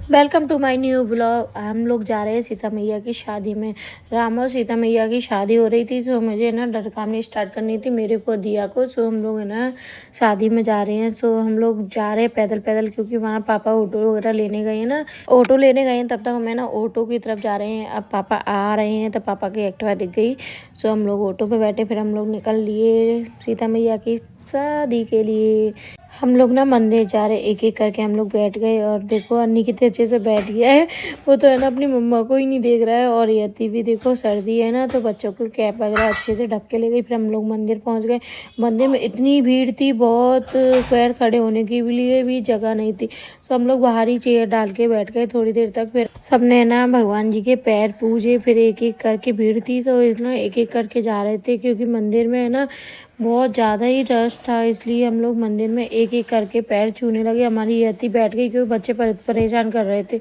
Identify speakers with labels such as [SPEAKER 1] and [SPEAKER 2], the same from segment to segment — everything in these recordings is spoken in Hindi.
[SPEAKER 1] Welcome to my new blog. हम लोग जा रहे हैं सीता मैया की शादी में। राम और सीता मैया की शादी हो रही थी, तो मुझे ना डरकामनी स्टार्ट करनी थी मेरे को दिया को। सो हम लोग है ना शादी में जा रहे हैं। सो हम लोग जा रहे हैं पैदल पैदल, क्योंकि वहाँ पापा ऑटो वगैरह लेने गए हैं ना, ऑटो लेने गए हैं। तब तक हमें ना ऑटो की तरफ जा रहे हैं। अब पापा आ रहे हैं तो पापा की एक्टिवा दिख गई। सो हम लोग ऑटो पे बैठे, फिर हम लोग निकल लिए सीता मैया की शादी के लिए। हम लोग ना मंदिर जा रहे, एक एक करके हम लोग बैठ गए। और देखो अन्नी कितने अच्छे से बैठ गया है, वो तो है ना अपनी मम्मा को ही नहीं देख रहा है। और यति भी देखो, सर्दी है ना तो बच्चों को कैप वगैरह अच्छे से ढक के ले गई। फिर हम लोग मंदिर पहुंच गए। मंदिर में इतनी भीड़ थी, बहुत पैर खड़े होने के लिए भी जगह नहीं थी। तो हम लोग बाहर ही चेयर डाल के बैठ गए थोड़ी देर तक। फिर सबने ना भगवान जी के पैर पूजे। फिर एक एक करके भीड़ थी तो ना एक एक करके जा रहे थे, क्योंकि मंदिर में है ना बहुत ज़्यादा ही रश था। इसलिए हम लोग मंदिर में एक एक करके पैर छूने लगे। हमारी यति बैठ गई क्योंकि बच्चे परेशान कर रहे थे।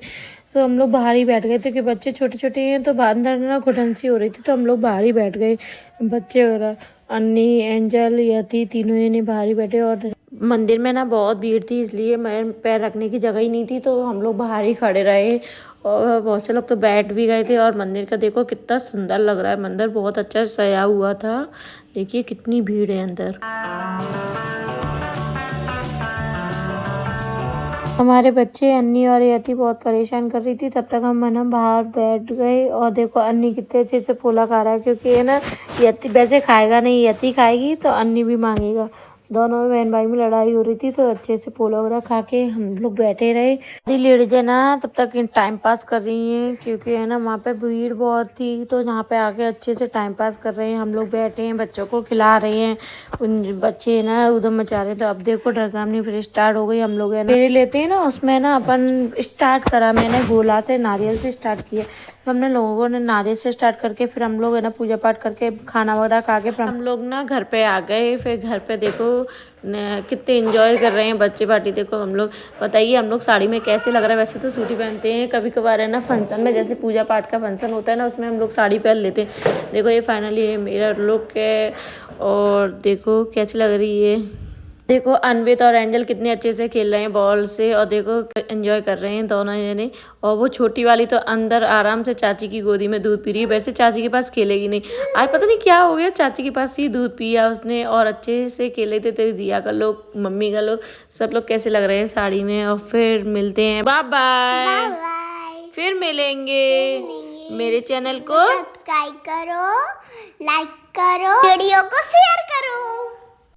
[SPEAKER 1] तो हम लोग बाहर ही बैठ गए थे, कि बच्चे छोटे छोटे हैं तो अंदर ना घुटन सी हो रही थी, तो हम लोग बाहर ही बैठ गए। बच्चे वगैरह अन्नी, एंजल, यति तीनों ने बाहर ही बैठे। और मंदिर में ना बहुत भीड़ थी, इसलिए मैं पैर रखने की जगह ही नहीं थी, तो हम लोग बाहर ही खड़े रहे। और बहुत से लोग तो बैठ भी गए थे। और मंदिर का देखो कितना सुंदर लग रहा है, मंदिर बहुत अच्छा सजा हुआ था। देखिए कितनी भीड़ है अंदर। हमारे बच्चे अन्नी और यति बहुत परेशान कर रही थी, तब तक हम ना बाहर बैठ गए। और देखो अन्नी कितने अच्छे से पोला खा रहा है, क्योंकि है ना यति वैसे खाएगा नहीं, यति खाएगी तो अन्नी भी मांगेगा। दोनों में बहन भाई में लड़ाई हो रही थी, तो अच्छे से पोला वगैरह खा के हम लोग बैठे रहे। लेडीज है ना तब तक टाइम पास कर रही हैं, क्योंकि है ना वहाँ पे भीड़ बहुत थी, तो यहाँ पे आके अच्छे से टाइम पास कर रहे हैं। हम लोग बैठे हैं, बच्चों को खिला रहे हैं। उन बच्चे ना उधम मचा रहे थे। अब देखो ढरकामनी फिर स्टार्ट हो गई। हम लोग है ना फेरे लेते हैं ना, उसमें ना अपन स्टार्ट करा, मैंने गोला से नारियल से स्टार्ट किया। तो हमने लोगों ने नारियल से स्टार्ट करके फिर हम लोग है ना पूजा पाठ करके खाना वगैरह खा के फिर हम लोग ना घर पे आ गए। फिर घर पे देखो कितने एंजॉय कर रहे हैं बच्चे पार्टी। देखो हम लोग, बताइए हम लोग साड़ी में कैसे लग रहा है। वैसे तो सूटी पहनते हैं, कभी कभार है ना फंक्शन में, जैसे पूजा पाठ का फंक्शन होता है ना, उसमें हम लोग साड़ी पहन लेते हैं। देखो ये फाइनली ये मेरा लुक है, और देखो कैसी लग रही है। देखो अनवित और एंजल कितने अच्छे से खेल रहे हैं बॉल से, और देखो एंजॉय कर रहे हैं दोनों जने। और वो छोटी वाली तो अंदर आराम से चाची की गोदी में दूध पी रही है। वैसे चाची के पास खेलेगी नहीं, आज पता नहीं क्या हो गया, चाची के पास ही दूध पिया उसने और अच्छे से खेले थे। तो दिया का लोग, मम्मी का लोग, सब लोग कैसे लग रहे हैं साड़ी में। और फिर मिलते हैं, बाय बाय, फिर मिलेंगे। मेरे चैनल को
[SPEAKER 2] सब्सक्राइब करो, लाइक करो, वीडियो को शेयर करो।